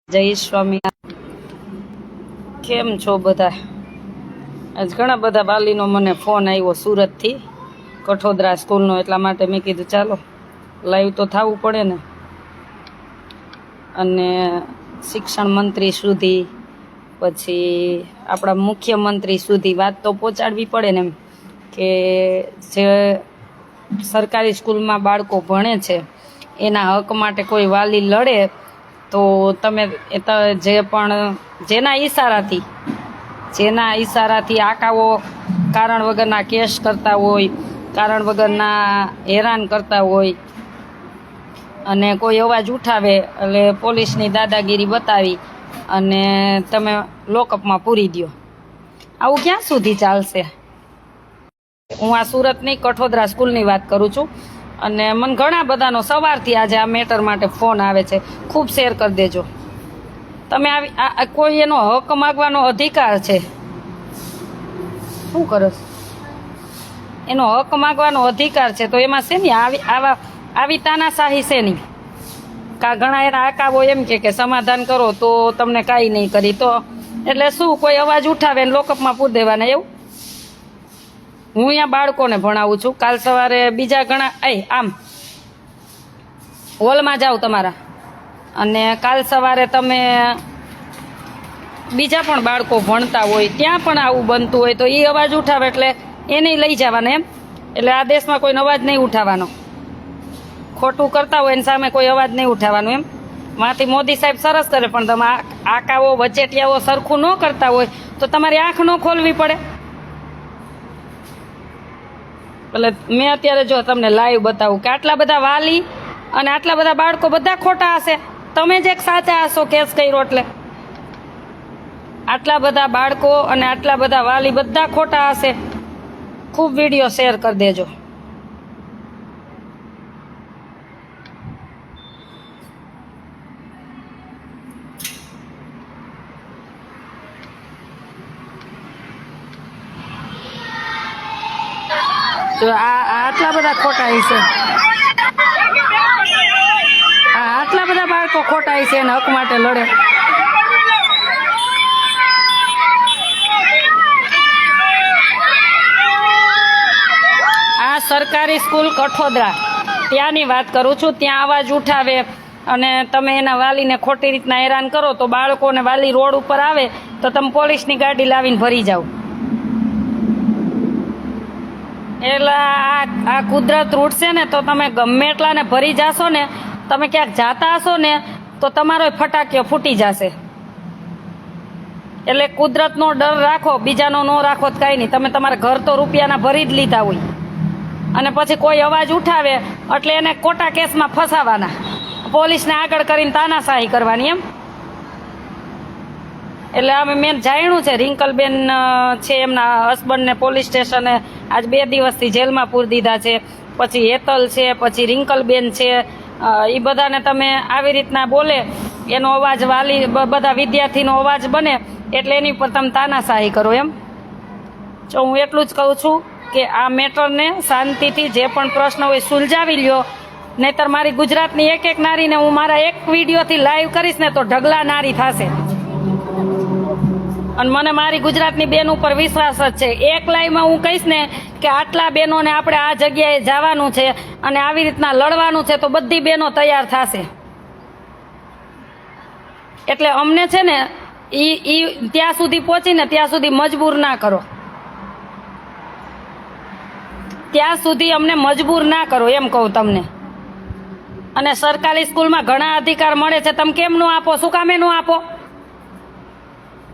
જય સ્વામી, કેમ છો બધા? આજ ઘણા બધા વાલીનો મને ફોન આવ્યો સુરતથી, કઠોદરા સ્કૂલનો, એટલા માટે મેં કીધું ચાલો લાઈવ તો થવું પડે ને. અને શિક્ષણ મંત્રી સુધી, પછી આપણા મુખ્યમંત્રી સુધી વાત તો પહોંચાડવી પડે ને, એમ કે જે સરકારી સ્કૂલમાં બાળકો ભણે છે એના હક માટે કોઈ વાલી લડે તો તમે જે પણ જેના ઈશારાથી આકાઓ કારણ વગરના કેસ કરતા હોય, કારણ વગરના હેરાન કરતા હોય, અને કોઈ અવાજ ઉઠાવે એટલે પોલીસની દાદાગીરી બતાવી અને તમે લોકઅપમાં પૂરી દો. આવું ક્યાં સુધી ચાલશે? હું આ સુરતની કઠોદરા સ્કૂલની વાત કરું છું. અને મને ઘણા બધાનો સવારથી આજે આ મેટર માટે ફોન આવે છે. ખૂબ શેર કરી દેજો. તમે કોઈ એનો હક માગવાનો અધિકાર છે. શું કરો? એનો હક માગવાનો અધિકાર છે તો એમાં છે ને આવી તાનાશાહી છે નહીં. ઘણા એના આકાવો એમ કે સમાધાન કરો તો તમને કાંઈ નહીં કરી, તો એટલે શું કોઈ અવાજ ઉઠાવે ને લોકઅપમાં પૂરી દેવાના એવું? હું અહીંયા બાળકોને ભણાવું છું. કાલ સવારે બીજા ઘણા આમ હોલમાં જાઓ તમારા, અને કાલ સવારે તમે બીજા પણ બાળકો ભણતા હોય ત્યાં પણ આવું બનતું હોય તો એ અવાજ ઉઠાવે એટલે એને લઈ જવાના એમ. એટલે આ દેશમાં કોઈનો અવાજ નહીં ઉઠાવવાનો. ખોટું કરતા હોય એની સામે કોઈ અવાજ નહીં ઉઠાવવાનો એમ. માંથી મોદી સાહેબ સરસ કરે, પણ તમે આકાઓ વચેટિયાઓ સરખું ન કરતા હોય તો તમારી આંખ ન ખોલવી પડે. એટલે મેં અત્યારે જો તમને લાઈવ બતાવું કે આટલા બધા વાલી અને આટલા બધા બાળકો બધા ખોટા હશે. તમે જ એક સાચા હશો કેસ કર્યો એટલે. આટલા બધા બાળકો અને આટલા બધા વાલી બધા ખોટા હશે. ખૂબ વિડીયો શેર કરી દેજો. તો આટલા બધા ખોટા હશે, આટલા બધા બાળકો ખોટા હશે એને હક માટે લડે. આ સરકારી સ્કૂલ કઠોદરા ત્યાંની વાત કરું છું. ત્યાં અવાજ ઉઠાવે અને તમે એના વાલીને ખોટી રીતના હેરાન કરો તો બાળકોને વાલી રોડ ઉપર આવે તો તમે પોલીસની ગાડી લાવીને ભરી જાઓ. એટલે આ કુદરત રૂટશે ને તો તમે ગમે એટલાને ભરી જાશો ને, તમે ક્યાંક જાતા હશો ને તો તમારો ફટાકીઓ ફૂટી જશે. એટલે કુદરતનો ડર રાખો, બીજાનો ન રાખો તો કાંઈ નહીં. તમે તમારા ઘર તો રૂપિયાના ભરી જ લીધા હોય અને પછી કોઈ અવાજ ઉઠાવે એટલે એને ખોટા કેસમાં ફસાવાના, પોલીસને આગળ કરીને તાનાશાહી કરવાની એમ. એટલે અમે મેં જાણ્યું છે રિંકલબેન છે, એમના હસબન્ડને પોલીસ સ્ટેશને આજ 2 દિવસથી જેલમાં પૂરી દીધા છે. પછી હેતલ છે, પછી રિંકલબેન છે, એ બધાને તમે આવી રીતના બોલે, એનો અવાજ વાલી બધા વિદ્યાર્થીનો અવાજ બને એટલે એની પર તમે તાનાશાહી કરો એમ. તો હું એટલું જ કહું છું કે આ મેટરને શાંતિથી જે પણ પ્રશ્ન હોય સુલઝાવી લ્યો, નહીતર મારી ગુજરાતની એક નારીને હું મારા એક વિડીયોથી લાઈવ કરીશ ને તો ઢગલા નારી થશે. અને મને મારી ગુજરાતની બેન ઉપર વિશ્વાસ જ છે. એક લાઈવમાં હું કહીશ ને કે આટલા બહેનોને આપણે આ જગ્યાએ જવાનું છે અને આવી રીતના લડવાનું છે તો બધી બહેનો તૈયાર થશે. એટલે અમને છે ને ઈ ત્યાં સુધી પહોંચીને ત્યાં સુધી મજબૂર ના કરો, ત્યાં સુધી અમને મજબૂર ના કરો એમ કહું તમને. અને સરકારી સ્કૂલમાં ઘણા અધિકાર મળે છે, તમે કેમ નો આપો? શું કામે નો આપો?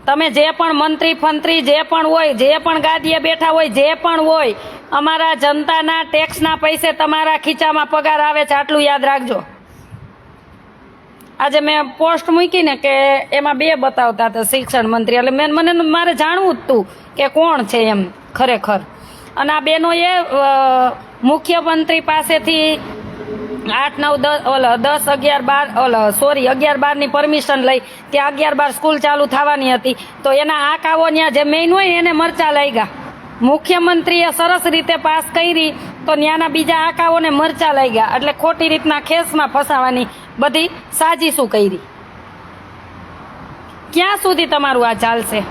તમે જે પણ મંત્રી ફંત્રી જે પણ હોય, જે પણ ગાદીએ બેઠા હોય, જે પણ હોય, અમારા જનતાના ટેક્સના પૈસે તમારા ખીચામાં પગાર આવે છે, આટલું યાદ રાખજો. આજે મેં પોસ્ટ મૂકી ને કે એમાં 2 બતાવતા હતા શિક્ષણ મંત્રી, એટલે મારે જાણવું જ હતું કે કોણ છે એમ ખરેખર. અને આ બહેનોએ મુખ્યમંત્રી પાસેથી 8, 9, 10, 11, 12 પરમિશન લઈ ત્યાં 11, 12 સ્કૂલ ચાલુ થવાની હતી તો એના આકાઓ ત્યાં જે મેઇન હોય એને મરચા લાગ્યા. મુખ્યમંત્રીએ સરસ રીતે પાસ કરી તો ત્યાંના બીજા આકાઓને મરચા લાગ્યા. એટલે ખોટી રીતના કેસમાં ફસાવાની બધી સાજીશું કરી. ક્યાં સુધી તમારું આ ચાલશે?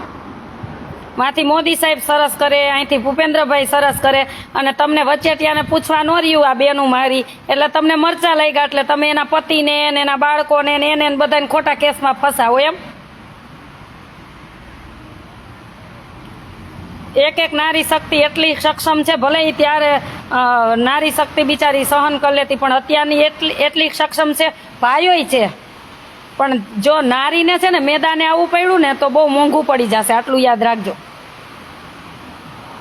માંથી મોદી સાહેબ સરસ કરે, અહીંથી ભૂપેન્દ્રભાઈ સરસ કરે, અને તમને વચેટિયાને પૂછવા ન રહ્યું આ બેનું મારી, એટલે તમને મરચા લાગ્યા, એટલે તમે એના પતિને ને એના બાળકોને ને એને બધાને ખોટા કેસમાં ફસાવો એમ? એક નારી શક્તિ એટલી સક્ષમ છે, ભલે ઈ ત્યારે નારી શક્તિ બિચારી સહન કરી લેતી, પણ અત્યારની એટલી સક્ષમ છે, ભાઈઓય છે. પણ જો નારીને છે ને મેદાને આવવું પડ્યું ને તો બહુ મોંઘું પડી જશે, આટલું યાદ રાખજો.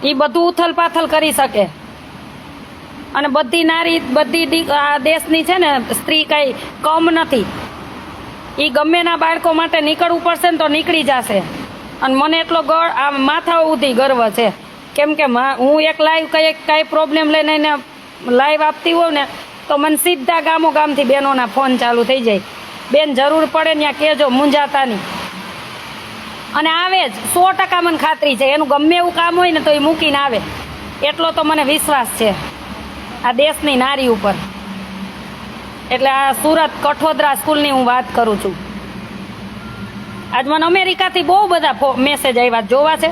એ બધું ઉથલ પાથલ કરી શકે, અને બધી નારી બધી આ દેશની છે ને સ્ત્રી કઈ કમ નથી. એ ગમે ના બાળકો માટે નીકળવું પડશે ને તો નીકળી જશે. અને મને એટલો આ માથા ઉધી ગર્વ છે, કેમ કે હું એક લાઈવ કઈ પ્રોબ્લેમ લઈને એને લાઈવ આપતી હોઉં ને તો મને સીધા ગામો ગામથી બહેનોના ફોન ચાલુ થઈ જાય, બેન જરૂર પડે ત્યાં કહેજો, મૂંઝાતા નહીં. અને આવે જ 100% મને ખાતરી છે, એનું ગમે એવું કામ હોય ને તો એ મૂકીને આવે, એટલો તો મને વિશ્વાસ છે આ દેશની નારી ઉપર. એટલે આ સુરત કઠોદરા સ્કૂલની હું વાત કરું છું. આજ મને અમેરિકાથી બહુ બધા મેસેજ આવ્યા, જોવા છે.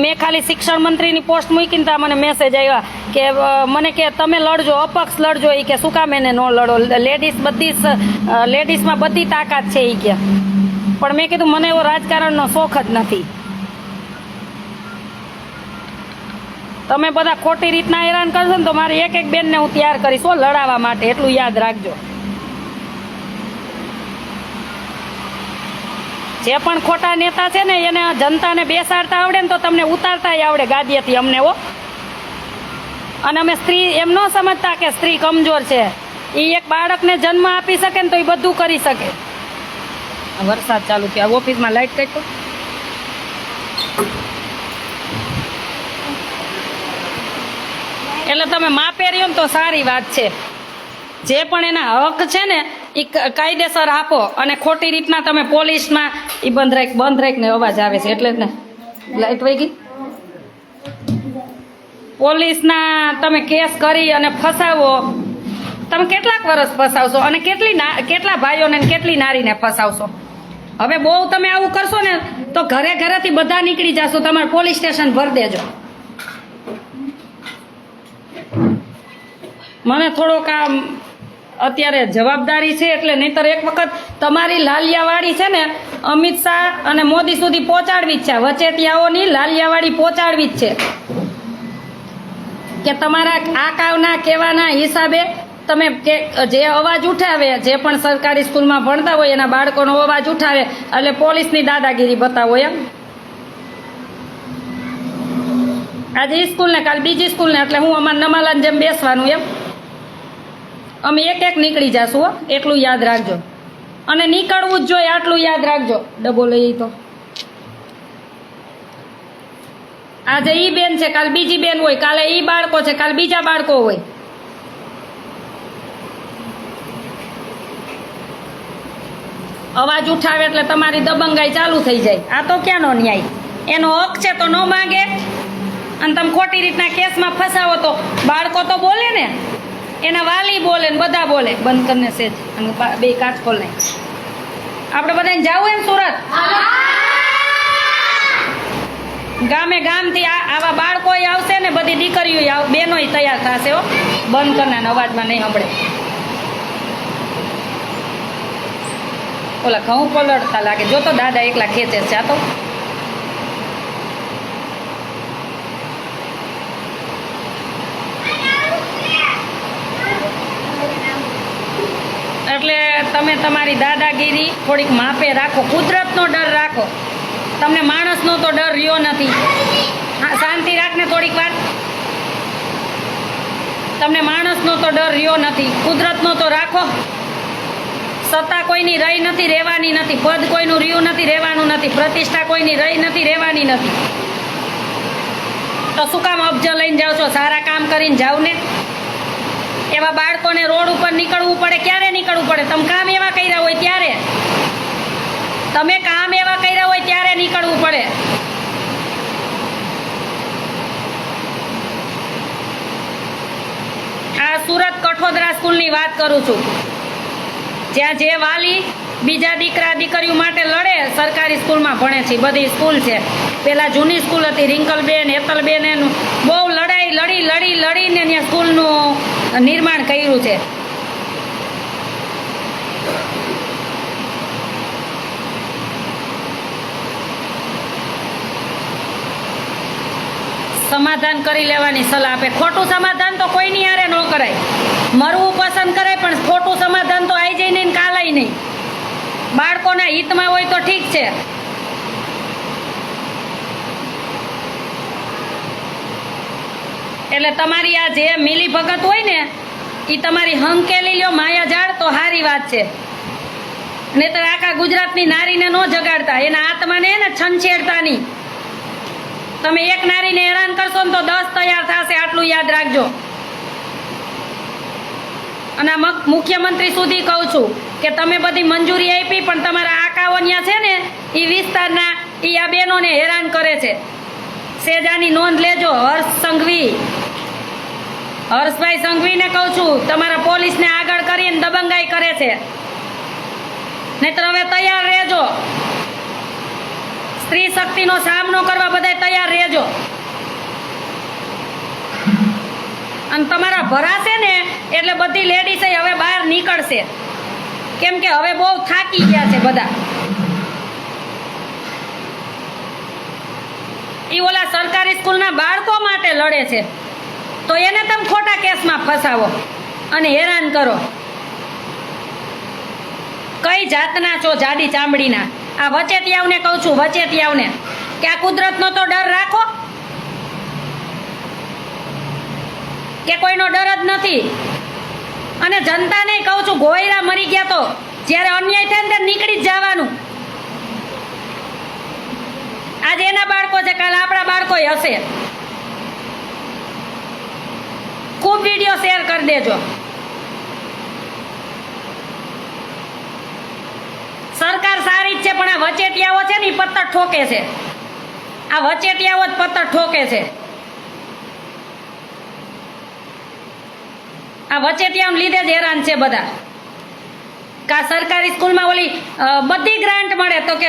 મેં ખાલી શિક્ષણ મંત્રીની પોસ્ટ મૂકીને ત્યાં મને મેસેજ આવ્યા કે મને કે તમે લડજો, અપક્ષ લડજો. એ કે શું કામ એને ન લડો, લેડીઝમાં બધી તાકાત છે એ કે. પણ મેં કીધું મને એવો રાજકારણનો શોખ જ નથી. તમે બધા ખોટી રીતના હેરાન કરશો ને તો મારી એક બેનને હું તૈયાર કરીશ લડાવવા માટે, એટલું યાદ રાખજો. જે પણ ખોટા નેતા છે ને એને જનતાને બેસાડતા આવડે ને તો તમને ઉતારતા આવડે ગાદીએથી અમને. અને અમે સ્ત્રી એમ ન સમજતા કે સ્ત્રી કમજોર છે. એ એક બાળકને જન્મ આપી શકે ને તો એ બધું કરી શકે. વરસાદ ચાલુ થયો, ઓફિસમાં લાઈટ કાઢતો. એટલે તમે માપે રહ્યો ને તો સારી વાત છે. જે પણ એના હક છે ને એ કાયદેસર આપો, અને ખોટી રીતના તમે પોલીસમાં એ બંધ રાખને અવાજ આવે છે એટલે જ ને લાઈટ વહી ગઈ. પોલીસના તમે કેસ કરી અને ફસાવો, તમે કેટલાક વર્ષ ફસાવશો અને કેટલા ભાઈઓને કેટલી નારીને ફસાવશો. હવે બહુ તમે આવું કરશો ને તો ઘરેથી બધા નીકળી જશો, તમારે પોલીસ સ્ટેશન ભરી દેજો. મને થોડોક આ અત્યારે જવાબદારી છે, એટલે નહીતર એક વખત તમારી લાલિયાવાડી છે ને અમિત શાહ અને મોદી સુધી પહોંચાડવી જ છે. વચેટિયાઓની લાલિયાવાડી પહોંચાડવી જ છે કે તમારા આકાવના કહેવાના હિસાબે તમે જે અવાજ ઉઠાવે, જે પણ સરકારી સ્કૂલમાં ભણતા હોય એના બાળકોનો અવાજ ઉઠાવે એટલે પોલીસની દાદાગીરી બતાવો એમ. આજે એ સ્કૂલ ને કાલ બીજી સ્કૂલ ને, એટલે હું અમારા નમાલાને જેમ બેસવાનું એમ. અમે એક નીકળી જશું, એટલું યાદ રાખજો. અને નીકળવું જ જોઈએ, આટલું યાદ રાખજો. ડબો લઈ તો આજે ઈ બેન છે, કાલ બીજી બેન હોય, કાલે ઈ બાળકો છે, કાલ બીજા બાળકો હોય. અવાજ ઉઠાવે એટલે તમારી દબંગાઈ ચાલુ થઈ જાય. આ તો ક્યાંનો ન્યાય? એનો હક છે તો ન માંગે, અને તમે ખોટી રીતના કેસમાં ફસાવો તો બાળકો તો બોલે ને, એના વાલી બોલે ને બધા બોલે. બંધ કરીને સેજ અને બે કાચ ખોલ નાખ. આપણે બધાને જાવું એમ સુરત ગામે ગામથી આવા બાળકો આવશે ને, બધી દીકરીઓ બેનો તૈયાર થશે. બંધ કરનાર અવાજમાં નહીં સાંભળે. ઓલા ઘઉં પલળતા લાગે, જો તો દાદા એકલા ખેંચે છે. આ તો એટલે તમે તમારી દાદાગીરી થોડીક માપે રાખો, કુદરતનો ડર રાખો. તમને માણસનો તો ડર રહ્યો નથી. શાંતિ રાખને થોડીક વાર. તમને માણસનો તો ડર રહ્યો નથી, કુદરતનો તો રાખો. સત્તા કોઈની રહી નથી, રહેવાની નથી. પદ કોઈનું રહ્યું નથી, રહેવાનું નથી. પ્રતિષ્ઠા કોઈની રહી નથી, રહેવાની નથી. તો શું કામ અબજ લઈને જાઓ છો? સારા કામ કરીને જાવ ને. એવા બાળકોને રોડ ઉપર નીકળવું પડે. ક્યારે નીકળવું પડે? તમે કામ એવા કર્યા હોય ત્યારે. તમે કામ એવા કર્યા હોય ત્યારે નીકળવું પડે. આ સુરત કઠોદરા સ્કૂલની વાત કરું છું, જ્યાં જે વાલી બીજા દીકરા દીકરીઓ માટે લડે, સરકારી સ્કૂલમાં ભણે છીએ, બધી સ્કૂલ છે. પહેલાં જૂની સ્કૂલ હતી, રિંકલબેન, હેતલબેન, એનું બહુ લડીને ત્યાં સ્કૂલનું નિર્માણ કર્યું છે. સમાધાન કરી લેવાની સલાહ આપે. ખોટું સમાધાન તો કોઈની હારે ન કરાય. મરવું પસંદ કરાય, પણ ખોટું સમાધાન તો આઈ જાય નહીં ને કાલાય નહીં. બાળકોના હિતમાં હોય તો ઠીક છે. એટલે તમારી આ જે મિલી ભગત હોય ને એ તમારી હંકેલી લ્યો માયાજાળ તો સારી વાત છે. નહીતર આખા ગુજરાતની નારીને ન જગાડતા, એના આત્માને ને છંછેડતા નહીં. તમે એક નારીને હેરાન કરશો ને તો 10 તૈયાર થશે, આટલું યાદ રાખજો. અને મુખ્યમંત્રી સુધી કહું છું કે તમે બધી મંજૂરી આપી, પણ તમારા આકાઓ ત્યાં છે ને એ વિસ્તારના એ આ બહેનોને હેરાન કરે છે. સેજાની નોંધ લેજો. હર્ષભાઈ સંઘવીને કહું છું, તમારા પોલીસને આગળ કરીને દબંગાઈ કરે છે. નહીતર હવે તૈયાર રહેજો. સ્ત્રી શક્તિનો સામનો કરવા બધા તૈયાર રહેજો. અને તમારા ભરાશે ને એટલે બધી લેડીઝ હવે બહાર નીકળશે, કેમ કે હવે બહુ થાકી ગયા છે બધા. એ ઓલા સરકારી સ્કૂલના બાળકો માટે લડે છે, તો એને તમે ખોટા કેસમાં ફસાવો અને હેરાન કરો. કઈ જાતના છો જાડી ચામડીના? આ વચેટિયાઓને કહું છું, વચેટિયાઓને કે આ કુદરતનો તો ડર રાખો, કે કોઈનો ડર જ નથી. અને જનતાને કહું છું, ગોયરા મરી ગયા તો જ્યારે અન્યાય થાય ને ત્યારે નીકળી જ જવાનું. આજે એના બાળકો છે, કાલે આપણા બાળકો હશે. ખૂબ વિડીયો શેર કરી દેજો. સરકાર સારી જ છે, પણ આ વચેટિયાઓ છે ને એ પત્તર ઠોકે છે. આ વચેટિયાઓ જ પત્તર ઠોકે છે. આ વચેટિયાઓને લીધે જ હેરાન છે બધા. કા સરકારી સ્કૂલમાં ઓલી બધી ગ્રાન્ટ મળે તો કે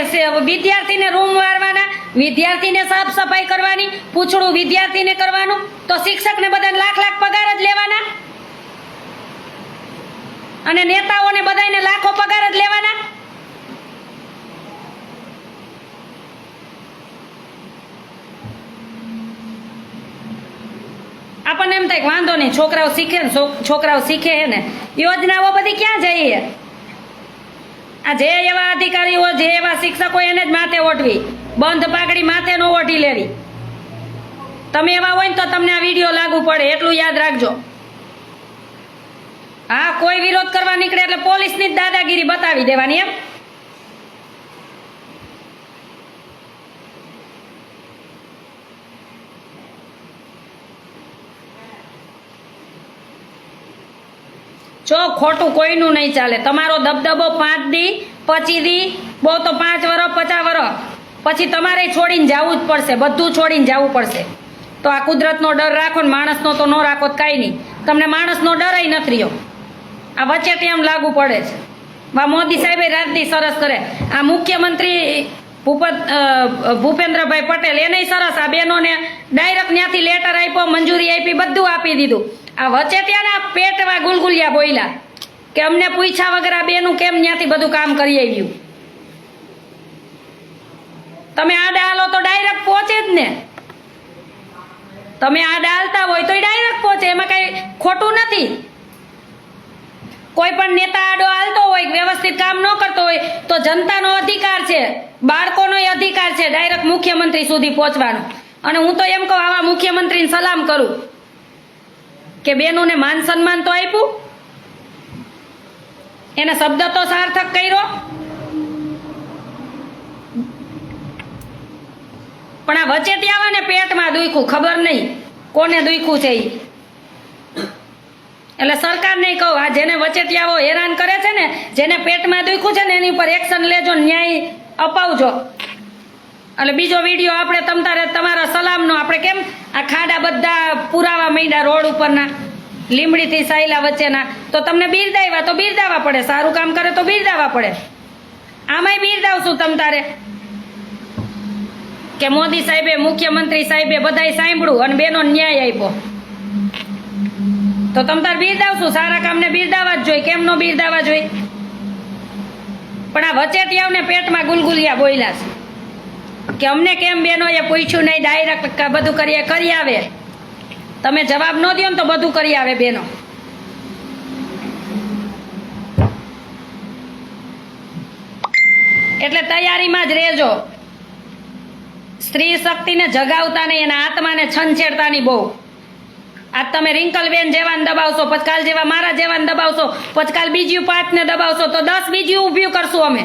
વિદ્યાર્થીને રૂમ વાળવાના, વિદ્યાર્થીને સાફ સફાઈ કરવાની, પૂછડું વિદ્યાર્થીને કરવાનું, તો શિક્ષકને બધાને લાખ પગાર જ લેવાના, અને નેતાઓને બધાને લાખો પગાર જ લેવાના. આપણને એમ થાય કે વાંધો નહીં, છોકરાઓ શીખે ને, છોકરાઓ શીખે હે ને. યોજનાઓ બધી ક્યાં જઈએ? આ જે એવા અધિકારીઓ, જે એવા શિક્ષકો એને જ માથે ઓઢવી, બંધ પાઘડી માથે ન ઓઢી લેવી. તમે એવા હોય ને તો તમને આ વિડીયો લાગુ પડે, એટલું યાદ રાખજો. હા, કોઈ વિરોધ કરવા નીકળે એટલે પોલીસની જ દાદાગીરી બતાવી દેવાની એમ. જો ખોટું કોઈનું નહીં ચાલે. તમારો દબદબો 5 દી 25 દી, બહુ તો 5 વર્ષ 50 વર્ષ પછી તમારે છોડીને જવું જ પડશે, બધું છોડીને જવું પડશે. તો આ કુદરતનો ડર રાખો ને માણસનો તો ન રાખો તો કાંઈ નહીં. તમને માણસનો ડર ય નથી રહ્યો. આ વચ્ચે એમ લાગુ પડે છે. વા મોદી સાહેબે રાજદી સરસ કરે. આ મુખ્યમંત્રી ભૂપેન્દ્રભાઈ પટેલ એને સરસ આ બહેનોને ડાયરેક્ટ ત્યાંથી લેટર આપ્યો, મંજૂરી આપી, બધું આપી દીધું. આ વચેટિયાના પેટમાં ગુલગુલિયા બોલ્યા કે અમને પૂછ્યા વગર આ બેનું કેમ ત્યાંથી બધું કામ કરી આવ્યું. તમે આડા હાલો તો ડાયરેક્ટ પહોંચે જ ને. તમે આડા હાલતા હોય તો ડાયરેક્ટ પહોંચે, એમાં કઈ ખોટું નથી. કોઈ પણ નેતા આડો હાલતો હોય, વ્યવસ્થિત કામ ન કરતો હોય તો જનતાનો અધિકાર છે, બાળકોનો અધિકાર છે ડાયરેક્ટ મુખ્યમંત્રી સુધી પહોંચવાનો. અને હું તો એમ કહું, આવા મુખ્યમંત્રીને સલામ કરું કે બેનોને માન સન્માન તો આપ્યું, એને શબ્દ તો સાર્થક કર્યો. પણ આ વચેટિયાઓને પેટમાં દુખ્યું, ખબર નહીં કોને દુખ્યું છે. એટલે સરકારને કહું, આ જેને વચેટિયાઓ હેરાન કરે છે ને, જેને પેટમાં દુખ્યું છે ને, એની ઉપર એક્શન લેજો, ન્યાય અપાવજો. એટલે બીજો વિડીયો આપણે તમારા સલામનો આપણે કેમ આ ખાડા બધા પુરાવા માંડ્યા રોડ ઉપરના, લીમડીથી સાયલા વચ્ચેના, તો તમને બિરદાવ્યા તો બિરદાવવા પડે, સારું કામ કરે તો બિરદાવવા પડે. આમાંય બિરદાવ છું તમ તારે કે મોદી સાહેબે મુખ્યમંત્રી સાહેબે બધાય સાંભળ્યું અને બેનો ન્યાય આપ્યો તો તમ તાર બિરદાવ છું. સારા કામને બિરદાવા જ જોઈએ, કેમ નો બિરદાવા જોઈએ? પણ આ વચેટિયાઓને પેટમાં ગુલગુલિયા બોલ્યા છે કે અમને કેમ બેનો એ પૂછ્યું નહીં, ડાયરેક્ટ બધું કરી આવે. તમે જવાબ ન દો ને તો બધું કરી આવે બેનો. એટલે તૈયારીમાં જ રહેજો. સ્ત્રી શક્તિને જગાવતા નહીં, એના આત્માને છંછેડતા નહીં બહુ. આજ તમે રિંકલબેન જેવાને દબાવશો, પછી કાલ જેવા મારા જેવાને દબાવશો, પછી કાલ બીજી 5 ને દબાવશો તો 10 બીજી ઊભી કરશું અમે.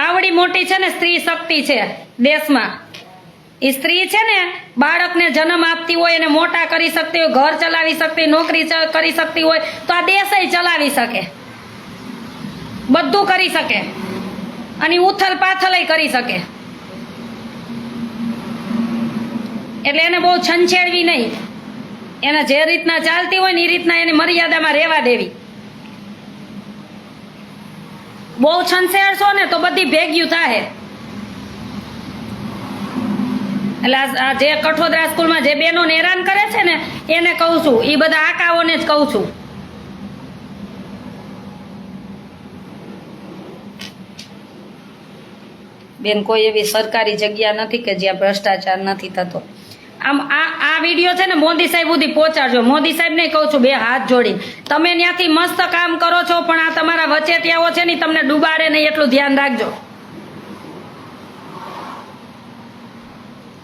આવડી મોટી છે ને સ્ત્રી શક્તિ છે દેશમાં. એ સ્ત્રી છે ને બાળકને જન્મ આપતી હોય, એને મોટા કરી શકતી હોય, ઘર ચલાવી શકતી, નોકરી કરી શકતી હોય તો આ દેશ ચલાવી શકે, બધું કરી શકે અને ઉથલ પાથલ કરી શકે. એટલે એને બહુ છંછેડવી નહીં. એને જે રીતના ચાલતી હોય ને એ રીતના એની મર્યાદામાં રહેવા દેવી. બહુ છંછેડશો ને તો બધી ભેગ્યું થાય. એટલે આ જે કઠોદરા સ્કૂલમાં જે બેનો હેરાન કરે છે ને એને કહું છું, એ બધા આકાઓને જ કહું છું. બેન કોઈ એવી સરકારી જગ્યા નથી કે જ્યાં ભ્રષ્ટાચાર નથી થતો. આમ આ વિડીયો છે ને મોદી સાહેબ સુધી પહોંચાડજો. મોદી સાહેબ ને કહું છું બે હાથ જોડી, તમે ત્યાંથી મસ્ત કામ કરો છો પણ આ તમારા વચેટિયાઓ છે ને તમને ડૂબાડે નહીં એટલું ધ્યાન રાખજો.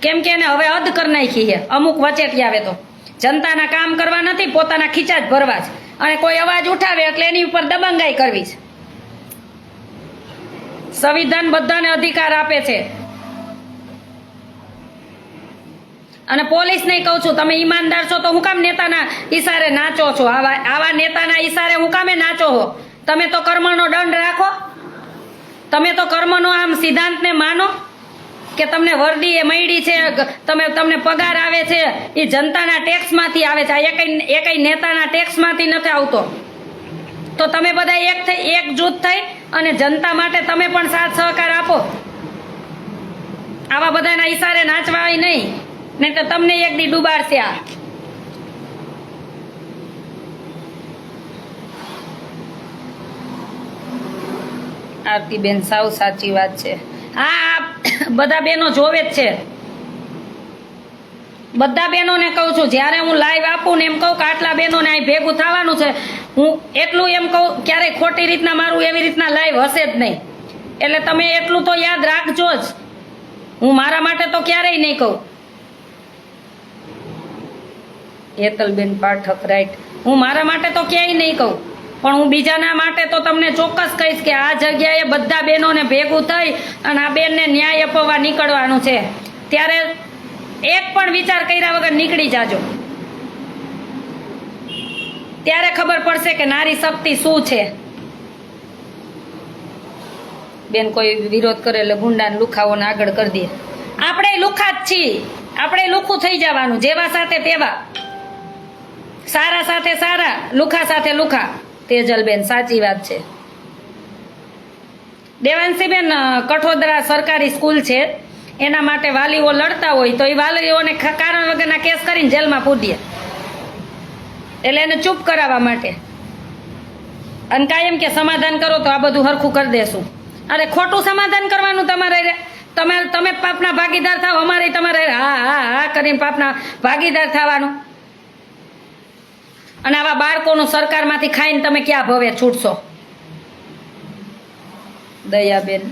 કેમ કે એને હવે હદ કરી નાખી છે અમુક વચેટિયાવે તો. જનતાના કામ કરવા નથી, પોતાના ખીચા જ ભરવા છે અને કોઈ અવાજ ઉઠાવે એટલે એની ઉપર દબંગાઈ કરવી છે. સંવિધાન બધાને અધિકાર આપે છે. અને પોલીસને કહું છું તમે ઈમાનદાર છો તો હું કામ નેતાના ઈશારે નાચો છો? આવા નેતાના ઈશારે હું કામે નાચો હો? તમે તો કર્મનો દંડ રાખો. તમે તો કર્મનો આમ સિદ્ધાંતને માનો કે તમને વર્દી એ મળી છે, તમને પગાર આવે છે એ જનતાના ટેક્સમાંથી આવે છે. આ એકઈ નેતાના ટેક્સમાંથી નથી આવતો. તો તમે બધા એકજૂથ થઈ અને જનતા માટે તમે પણ સાથ સહકાર આપો. આવા બધાના ઈશારે નાચવાય નહીં, નહીં તો તમને એક દી ડૂબાડશે. આ આરતીબેન સાવ સાચી વાત છે. હા, બધા બહેનો જોવે જ છે. બધા બહેનોને કહું છું જ્યારે હું લાઈવ આપું ને એમ કહું કે આટલા બહેનોને અહીં ભેગું થવાનું છે, હું એટલું એમ કહું ક્યારેય ખોટી રીતના મારું એવી રીતના લાઈવ હશે જ નહીં. એટલે તમે એટલું તો યાદ રાખજો જ. હું મારા માટે તો ક્યારેય નહીં કહું. હેતલબેન પાઠક રાઈટ, હું મારા માટે તો ક્યાંય નહીં કહું પણ હું બીજાના માટે તો તમને ચોક્કસ કહીશ કે આ જગ્યાએ બધા બહેનોને ભેગું થઈ અને આ બેનને ન્યાય અપાવવા નીકળવાનું છે. ત્યારે એક પણ વિચાર કર્યા વગર નીકળી જાજો. ત્યારે ખબર પડશે કે નારી શક્તિ શું છે. બેન કોઈ વિરોધ કરે એટલે ગુંડાને લુખાઓને આગળ કરી દે. આપણે લુખા જ છીએ, આપણે લુખું થઈ જવાનું. જેવા સાથે તેવા, સારા સાથે સારા, લુખા સાથે લુખા. તેજલબેન સાચી વાત છે. દેવાંશીબેન કઠોદરા સરકારી સ્કૂલ છે એના માટે વાલીઓ લડતા હોય તો એ વાલીઓને કારણ વગરના કેસ કરીને જેલમાં પૂરીએ. એટલે એને ચૂપ કરાવવા માટે અને કાયમ કે સમાધાન કરો તો આ બધું હરખું કરી દેશું. અરે ખોટું સમાધાન કરવાનું તમારે. તમે પાપના ભાગીદાર થાવ, અમારે તમારે હા હા હા કરીને પાપના ભાગીદાર થવાનું. અને આવા બાળકોનું સરકારમાંથી ખાઈને તમે ક્યાં ભવે છૂટશો? દયાબેન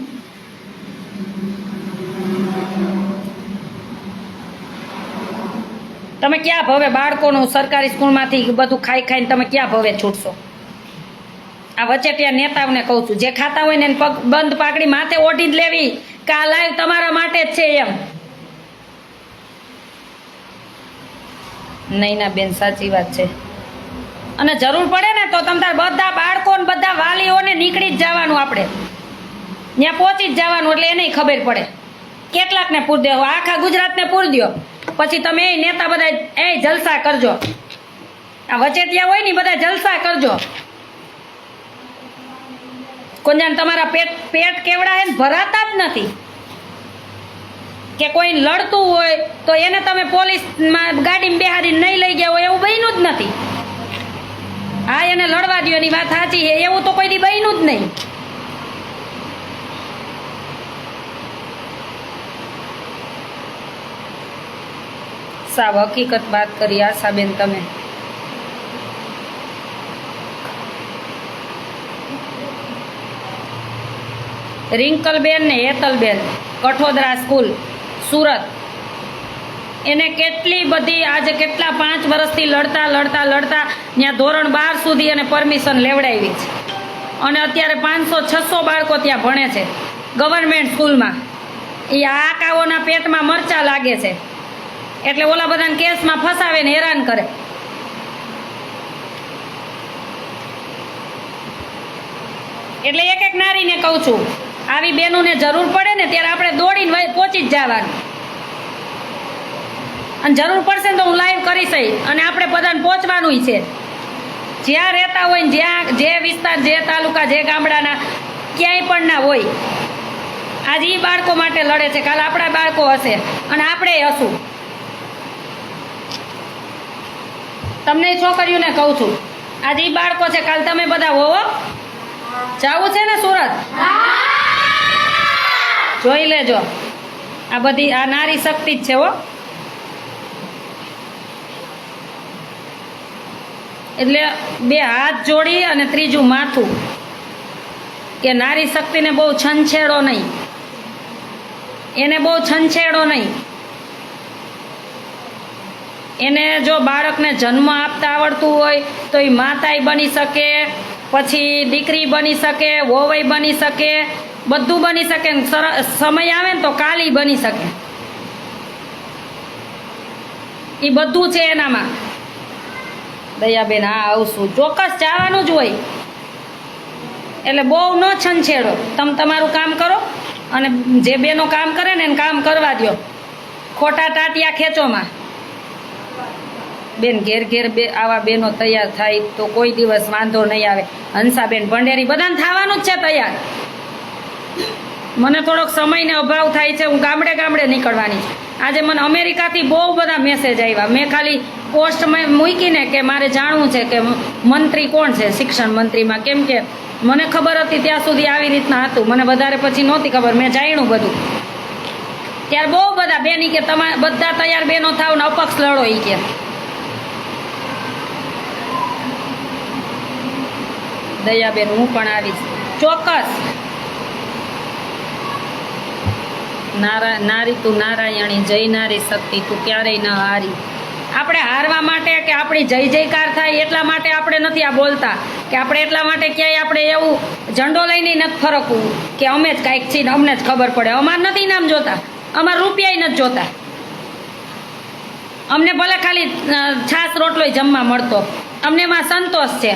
તમે ક્યાં ભવે બાળકોનું સરકારી સ્કૂલમાંથી બધું ખાઈને તમે ક્યાં ભવે છૂટશો? આ વચેટિયા નેતાઓને કહું છું, જે ખાતા હોય ને એને પગ બંધ પાકડી માથે ઓઢી જ લેવી કે આ લાઈવ તમારા માટે જ છે એમ. નહીં ના બેન સાચી વાત છે. અને જરૂર પડે ને તો તમારે બધા બાળકો ને બધા વાલીઓને નીકળી જ જવાનું. આપણે ત્યાં પહોંચી જ જવાનું. એટલે એને ખબર પડે. કેટલાકને પૂર દો, આખા ગુજરાતને પૂર દો, પછી તમે એ નેતા બધા એ જલસા કરજો. આ વચેટિયા હોય ને બધા જલસા કરજો. કોંજાન તમારા પેટ કેવડા હે ને ભરાતા જ નથી કે કોઈ લડતું હોય તો એને તમે પોલીસમાં ગાડીમાં બેહાડીને નહીં લઈ ગયા હોય એવું બન્યું જ નથી. હા, એને લડવા દો એની વાત સાચી છે, એવું તો કોઈ દી બન્યું જ નહીં. સાવ હકીકત વાત કરી આશાબેન તમે. રિંકલબેન ને હેતલબેન, કઠોદરા સ્કૂલ સુરત, એને કેટલી બધી આજે કેટલા 5 વર્ષથી લડતા ત્યાં ધોરણ 12 સુધી એને પરમિશન લેવડાવી છે અને અત્યારે 500-600 બાળકો ત્યાં ભણે છે ગવર્મેન્ટ સ્કૂલમાં. એ આકાઓના પેટમાં મરચા લાગે છે એટલે ઓલા બધાને કેસમાં ફસાવે ને હેરાન કરે. એટલે એક નારીને કહું છું, આવી બહેનોને જરૂર પડે ને ત્યારે આપણે દોડીને પહોંચી જ જવાનું. અને જરૂર પડશે ને તો હું લાઈવ કરીશ અને આપણે બધાને પહોંચવાનું છે. જ્યાં રહેતા હોય ને જ્યાં જે વિસ્તાર, જે તાલુકા, જે ગામડાના ક્યાંય પણ ના હોય, આજે એ બાળકો માટે લડે છે, કાલે આપણા બાળકો હશે અને આપણે હશું. તમને છોકરીઓને કહું છું, આજે એ બાળકો છે, કાલે તમે બધા હોવો. જાવું છે ને સુરત? જોઈ લેજો, આ બધી આ નારી શક્તિ જ છે હો. એટલે 2 હાથ જોડી અને ત્રીજું માથું કે નારી શક્તિને બહુ છંછેડો નહીં, એને બહુ છંછેડો નહીં. એને જો બાળકને જન્મ આપતા આવડતું હોય તો એ માતાય બની શકે, પછી દીકરી બની શકે, વોવઈ બની શકે, બધું બની શકે. સમય આવે ને તો કાલી બની શકે. એ બધું છે એનામાં. દયાબેન, હા આવશું, ચોક્કસ જવાનું જ હોય. એટલે બહુ ન છંછેડો, તમે તમારું કામ કરો અને જે બેનો કામ કરે ને એને કામ કરવા દો. ખોટા ટાટિયા ખેંચોમાં બેન ઘેર આવા બેનો તૈયાર થાય તો કોઈ દિવસ વાંધો નહીં આવે. હંસાબેન ભંડેરી, બધાને થવાનું જ છે તૈયાર. મને થોડોક સમયનો અભાવ થાય છે, હું ગામડે નીકળવાની છું. આજે મને અમેરિકાથી બહુ બધા મેસેજ આવ્યા. મેં ખાલી પોસ્ટ મૂકીને કે મારે જાણવું છે કે મંત્રી કોણ છે શિક્ષણ મંત્રીમાં, કેમ કે મને ખબર હતી ત્યાં સુધી આવી રીતના હતું, મને વધારે પછી નહોતી ખબર. મેં જાણ્યું બધું ત્યારે બહુ બધા બેની કે તમારે બધા તૈયાર બેનો થાવ ને અપક્ષ લડો. એ કે દયાબેન હું પણ આવીશ ચોક્કસ. નારી તું નારાયણી, જય નારી શક્તિ, તું ક્યારેય ન હારી. આપણે હારવા માટે કે આપણી જય જયકાર થાય એટલા માટે આપણે નથી આ બોલતા, કે આપણે એટલા માટે ક્યાંય આપણે એવું ઝંડો લઈને નથી ફરકવું કે અમે જ કાંઈક છીએ ને અમને જ ખબર પડે. અમારે નથી નામ જોતા, અમારે રૂપિયા નથી જોતા. અમને ભલે ખાલી છાશ રોટલો જમવા મળતો, અમને એમાં સંતોષ છે.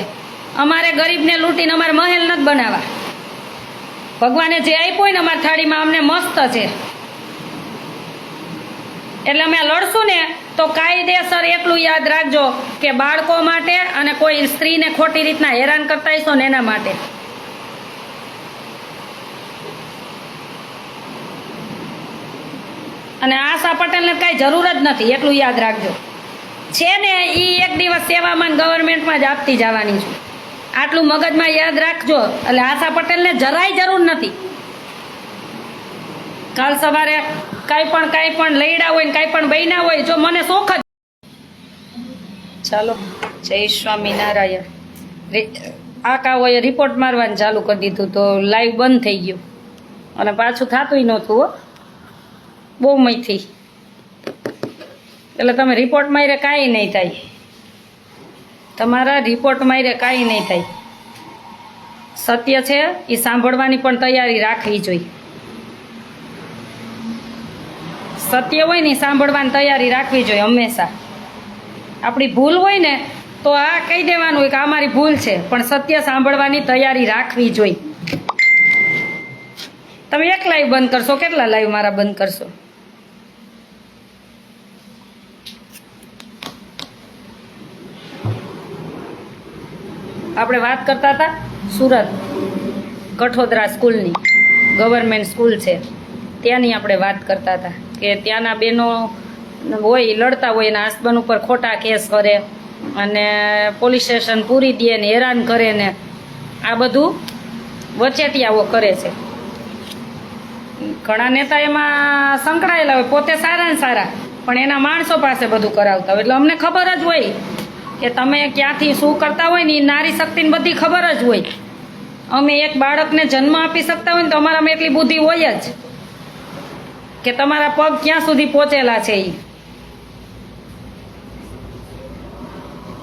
અમારે ગરીબને લૂંટીને અમારે મહેલ નથી બનાવવા. ભગવાને જે આપ્યું હોય ને અમારી થાળીમાં અમને મસ્ત છે. એટલે અમે લડશું ને તો કાયદેસર એટલું યાદ રાખજો કે બાળકો માટે અને કોઈ સ્ત્રીને ખોટી રીતના હેરાન કરતા હશો ને એના માટે. અને આશા પટેલને કાંઈ જરૂર જ નથી, એટલું યાદ રાખજો. છે ને એ એક દિવસ સેવામાં ગવર્મેન્ટમાં જ આપતી જવાની છું, આટલું મગજમાં યાદ રાખજો. એટલે આશા પટેલને જરાય જરૂર નથી. કાલ સવારે કાંઈ પણ લઈડા હોય ને કાંઈ પણ બન્યા હોય, જો મને શોખ જ. ચાલો, જય સ્વામિનારાયણ. આકાઓએ રિપોર્ટ મારવાનું ચાલુ કરી દીધું તો લાઈવ બંધ થઈ ગયું અને પાછું થતું નહોતું હો, બહુ મહીથી. એટલે તમે રિપોર્ટ મારે કાંઈ નહીં થાય, તમારા રિપોર્ટ મારે કાંઈ નહીં થાય. સત્ય છે એ સાંભળવાની પણ તૈયારી રાખવી જોઈએ. સત્ય હોય ને સાંભળવાની તૈયારી રાખવી જોઈએ હંમેશા. આપણી ભૂલ હોય ને તો આ કહી દેવાનું હોય કે આ મારી ભૂલ છે, પણ સત્ય સાંભળવાની તૈયારી રાખવી જોઈએ. તમે એક લાઈવ બંધ કરશો, કેટલા લાઈવ મારા બંધ કરશો? આપણે વાત કરતા હતા સુરત. કઠોદરા સ્કૂલની ગવર્મેન્ટ સ્કૂલ છે ત્યાંની આપણે વાત કરતા હતા કે ત્યાંના બહેનો હોય લડતા હોય એના હસબન્ડ ઉપર ખોટા કેસ કરે અને પોલીસ સ્ટેશન પૂરી દે ને હેરાન કરે ને આ બધું વચેટિયાઓ કરે છે. ઘણા નેતા એમાં સંકળાયેલા હોય, પોતે સારા ને સારા, પણ એના માણસો પાસે બધું કરાવતા હોય. એટલે અમને ખબર જ હોય કે તમે ક્યાંથી શું કરતા હોય ને એ નારી શક્તિને બધી ખબર જ હોય. અમે એક બાળકને જન્મ આપી શકતા હોય ને તો અમારામાં એટલી બુદ્ધિ હોય જ કે તમારા પગ ક્યાં સુધી પહોંચેલા છે. એ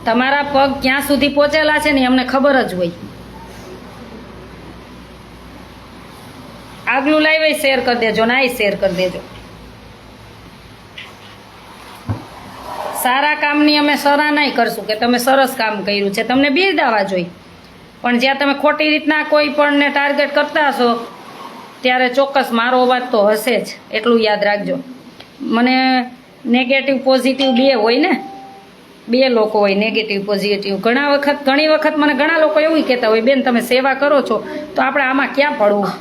તમારા પગ ક્યાં સુધી પહોંચેલા છે ને એ અમને ખબર જ હોય. આગલું લાઈવ શેર કરી દેજો ને આ શેર કરી દેજો. સારા કામની અમે સરાહના કરશું કે તમે સરસ કામ કર્યું છે, તમને બિરદાવવા જોઈએ. પણ જ્યાં તમે ખોટી રીતના કોઈ પણને ટાર્ગેટ કરતા હશો ત્યારે ચોક્કસ મારો અવાજ તો હશે જ, એટલું યાદ રાખજો. મને નેગેટિવ પોઝિટિવ બે હોય ને, બે લોકો હોય નેગેટિવ પોઝિટિવ. ઘણી વખત મને ઘણા લોકો એવું કહેતા હોય બેન તમે સેવા કરો છો તો આપણે આમાં ક્યાં પડવું,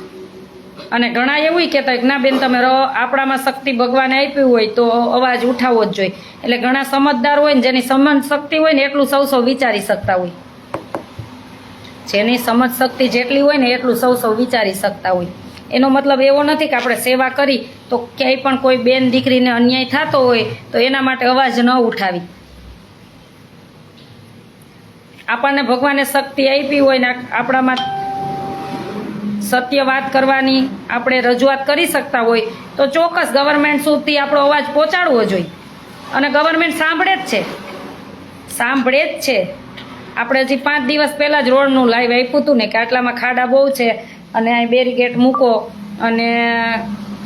અને ઘણા એવું કહેતા હોય કે ના બેન તમે રહો, આપણામાં શક્તિ ભગવાને આપી હોય તો અવાજ ઉઠાવવો જ જોઈએ. એટલે ઘણા સમજદાર હોય ને જેની સમજ શક્તિ હોય ને એટલું સૌ વિચારી શકતા હોય. જેની સમજ શક્તિ જેટલી હોય ને એટલું સૌ વિચારી શકતા હોય. એનો મતલબ એવો નથી કે આપણે સેવા કરી તો ક્યાંય પણ કોઈ બેન દીકરીને અન્યાય થતો હોય તો એના માટે અવાજ ન ઉઠાવી. આપણને ભગવાને શક્તિ આપી હોય ને આપણામાં સત્ય વાત કરવાની આપણે રજૂઆત કરી શકતા હોય તો ચોક્કસ ગવર્મેન્ટ સુધી આપણો અવાજ પહોંચાડવો જોઈએ. અને ગવર્મેન્ટ સાંભળે જ છે. આપણે હજી 5 દિવસ પહેલાં જ રોડનું લાઈવ આપ્યું હતું ને કે આટલામાં ખાડા બહુ છે અને અહીં બેરીગેટ મૂકો અને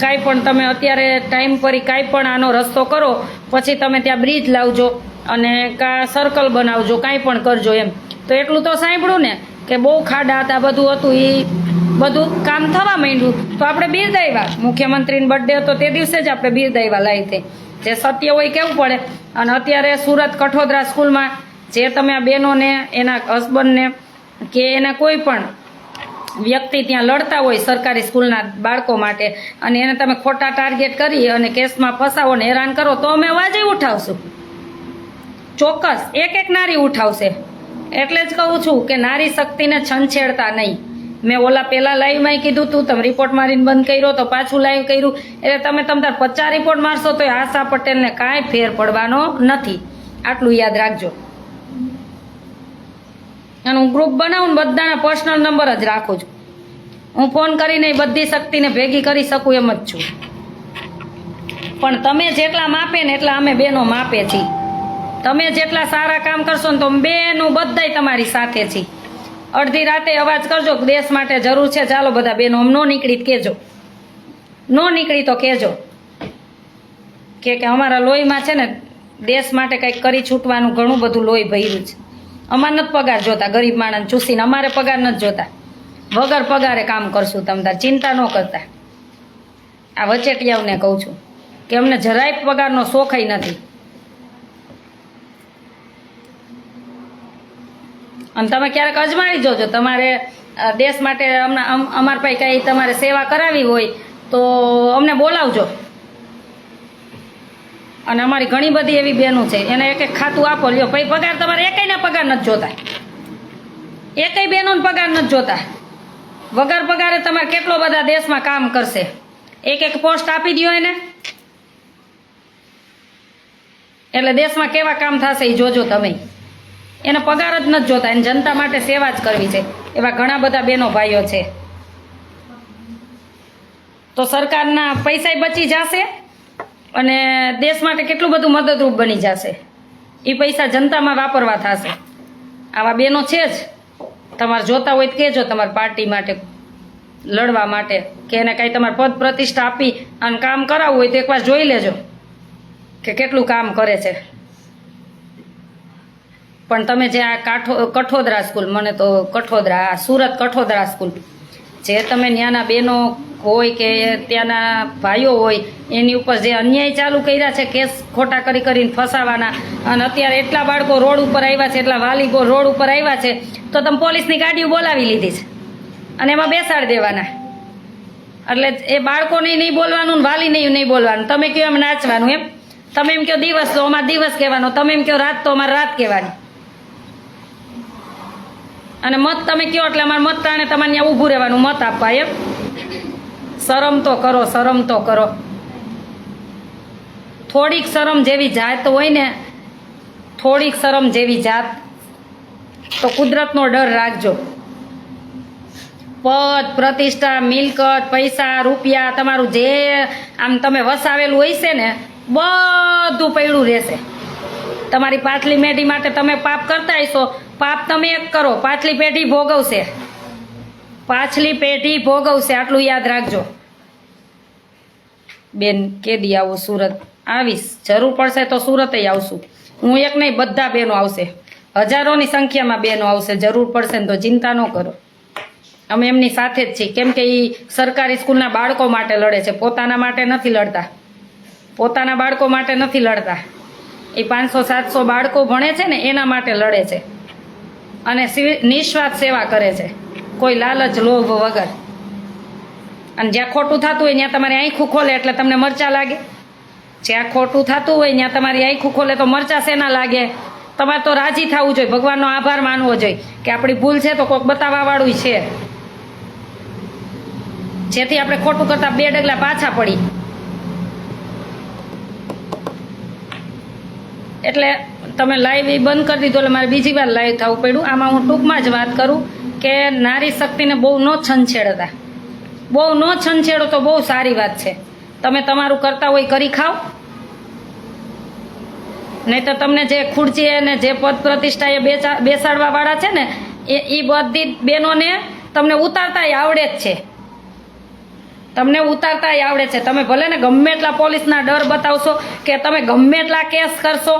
કાંઈ પણ તમે અત્યારે ટાઈમ પર કાંઈ પણ આનો રસ્તો કરો, પછી તમે ત્યાં બ્રિજ લાવજો અને કાં સર્કલ બનાવજો, કાંઈ પણ કરજો એમ. તો એટલું તો સાંભળ્યું ને કે બહુ ખાડા હતા, બધું હતું, એ બધું કામ થવા માંડ્યું તો આપણે બિરદાવ્યા. મુખ્યમંત્રીનો બર્થડે હતો તે દિવસે જ આપણે બિરદાવ્યા લાવી. જે સત્ય હોય કેવું પડે. અને અત્યારે સુરત કઠોદરા સ્કૂલમાં જે તમે આ બહેનોને એના હસબન્ડને કે એના કોઈ પણ વ્યક્તિ ત્યાં લડતા હોય સરકારી સ્કૂલના બાળકો માટે અને એને તમે ખોટા ટાર્ગેટ કરી અને કેસમાં ફસાવો ને હેરાન કરો તો અમે અવાજે ઉઠાવશું. ચોક્કસ એક નારી ઉઠાવશે. એટલે જ કહું છું કે નારી શક્તિને છંછેડતા નહીં. મેં ઓલા પહેલાં લાઈવમાં કીધું તું, તમે રિપોર્ટ મારીને બંધ કર્યો તો પાછું લાઈવ કર્યું. એટલે તમે તમારા 50 રિપોર્ટ મારશો તો આશા પટેલને કાંઈ ફેર પડવાનો નથી. આટલું યાદ રાખજો. અને હું ગ્રુપ બનાવું ને બધાના પર્સનલ નંબર જ રાખું છું. હું ફોન કરીને બધી શક્તિને ભેગી કરી શકું એમ જ છું. પણ તમે જેટલા માપે ને એટલા અમે બેનો માપે છીએ. તમે જેટલા સારા કામ કરશો ને તો બેનો બધાય તમારી સાથે છીએ. અડધી રાતે અવાજ કરજો દેશ માટે જરૂર છે, ચાલો બધા બેનો. આમ નો નીકળી કહેજો, નો નીકળી તો કહેજો કે અમારા લોહીમાં છે ને દેશ માટે કંઈક કરી છૂટવાનું ઘણું બધું લોહી ભર્યું છે. અમારે નથી પગાર જોતા, ગરીબ માણસ ચૂસીને અમારે પગાર નથી જોતા. વગર પગારે કામ કરશું, તમ તાર ચિંતા ન કરતા. આ વચેટિયાઓને કહું છું કે અમને જરાય પગારનો શોખય નથી. અને તમે ક્યારેક અજમાવી જોજો, તમારે દેશ માટે અમારા પાસે કંઈ તમારે સેવા કરાવી હોય તો અમને બોલાવજો. અને અમારી ઘણી બધી એવી બહેનો છે એને એક ખાતું આપો, લ્યો ભાઈ પગાર તમારે એકયના પગાર નથી જોતા, એકય બહેનોને પગાર નથી જોતા. વગર પગારે તમારે કેટલો બધા દેશમાં કામ કરશે. એક પોસ્ટ આપી દો એને એટલે દેશમાં કેવા કામ થશે એ જોજો તમે. એને પગાર જ નથી જોતા, એને જનતા માટે સેવા જ કરવી છે. એવા ઘણા બધા બહેનો ભાઈઓ છે. તો સરકારના પૈસા બચી જશે અને દેશ માટે કેટલું બધું મદદરૂપ બની જશે. એ પૈસા જનતામાં વાપરવા થશે. આવા બહેનો છે જ. તમારે જોતા હોય તો કહેજો, તમારી પાર્ટી માટે લડવા માટે કે એને કાંઈ તમારે પદ પ્રતિષ્ઠા આપી અને કામ કરાવવું હોય તો એકવાર જોઈ લેજો કે કેટલું કામ કરે છે. પણ તમે જે આ કઠોદરા સ્કૂલ, મને તો કઠોદરા, સુરત કઠોદરા સ્કૂલ, જે તમે ત્યાંના બહેનો હોય કે ત્યાંના ભાઈઓ હોય એની ઉપર જે અન્યાય ચાલુ કર્યા છે, કેસ ખોટા કરીને ફસાવાના, અને અત્યારે એટલા બાળકો રોડ ઉપર આવ્યા છે, એટલા વાલી રોડ ઉપર આવ્યા છે તો તમે પોલીસની ગાડીઓ બોલાવી લીધી છે. અને એમાં બેસાડી દેવાના. એટલે એ બાળકોને નહીં બોલવાનું ને વાલીને નહીં બોલવાનું. તમે કહો એમ નાચવાનું એમ. તમે એમ કહો દિવસ તો અમારે દિવસ કહેવાનો, તમે એમ કહો રાત તો અમારે રાત કહેવાની. અને મત તમે કહો એટલે અમારે મત તાણે તમારે ત્યાં ઊભું રહેવાનું, મત આપવા એમ. શરમ તો કરો, શરમ તો કરો. થોડીક શરમ જેવી જાત હોય ને, થોડીક શરમ જેવી જાત તો કુદરતનો ડર રાખજો. પદ, પ્રતિષ્ઠા, મિલકત, પૈસા, રૂપિયા, તમારું જે આમ તમે વસાવેલું હોય છે ને બધું પડ્યું રહેશે. તમારી પાછલી પેઢી માટે તમે પાપ કરતા હશો, પાપ તમે એક કરો, પાછલી પેઢી ભોગવશે, પાછલી પેઢી ભોગવશે. આટલું યાદ રાખજો. બેન કેદી આવું સુરત? આવીશ, જરૂર પડશે તો સુરત આવશું. હું એક નહીં, બધા બહેનો આવશે, હજારોની સંખ્યામાં બહેનો આવશે. જરૂર પડશે ને તો ચિંતા ન કરો, અમે એમની સાથે જ છીએ. કેમ કે એ સરકારી સ્કૂલના બાળકો માટે લડે છે, પોતાના માટે નથી લડતા. પોતાના બાળકો માટે નથી લડતા. એ 500-700 બાળકો ભણે છે ને એના માટે લડે છે. અને નિસ્વાર્થ સેવા કરે છે, કોઈ લાલચ લોભ વગર. અને જ્યાં ખોટું થતું હોય ત્યાં તમારી આંખું ખોલે એટલે તમને મરચા લાગે. જ્યાં ખોટું થતું હોય ત્યાં તમારી આંખું ખોલે તો મરચા શેના લાગે? તમારે તો રાજી થવું જોઈએ, ભગવાનનો આભાર માનવો જોઈએ કે આપણી ભૂલ છે તો કોઈક બતાવવા વાળું છે, જેથી આપણે ખોટું કરતા 2 ડગલા પાછા પડી. એટલે તમે લાઈવ એ બંધ કરી દીધું એટલે મારે બીજી વાર લાઈવ થવું પડ્યું. આમાં હું ટૂંકમાં જ વાત કરું કે નારી શક્તિને બહુ ન છંછેડતા, બહુ ન છંછેડો તો બહુ સારી વાત છે. તમે તમારું કરતા હોય કરી ખાઓ, નહીં તો તમને જે ખુરચી અને જે પદ પ્રતિષ્ઠા એ બેસાડવા વાળા છે ને એ બધી બહેનોને તમને ઉતારતાય આવડે જ છે. તમને ઉતારતાય આવડે છે. તમે ભલે ને ગમે એટલા પોલીસના ડર બતાવશો કે તમે ગમે એટલા કેસ કરશો,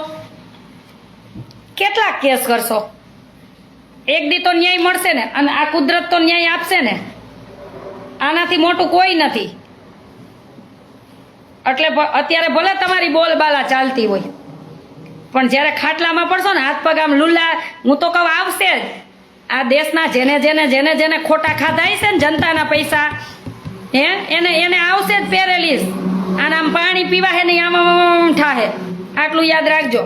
કેટલા કેસ કરશો, એક દી તો ન્યાય મળશે ને. અને આ કુદરત તો ન્યાય આપશે ને. આનાથી મોટું કોઈ નથી. એટલે અત્યારે ભલે તમારી બોલબાલા ચાલતી હોય, પણ જ્યારે ખાટલામાં પડશો ને હાથ પગ આમ લુલ્લા, હું તો કહું આવશે જ. આ દેશના જેને ખોટા ખાધા છે ને જનતાના પૈસા, એને આવશે જ પેરેલીસ. અને આમ પાણી પીવા હે નહીં, આમ થાહે. આટલું યાદ રાખજો.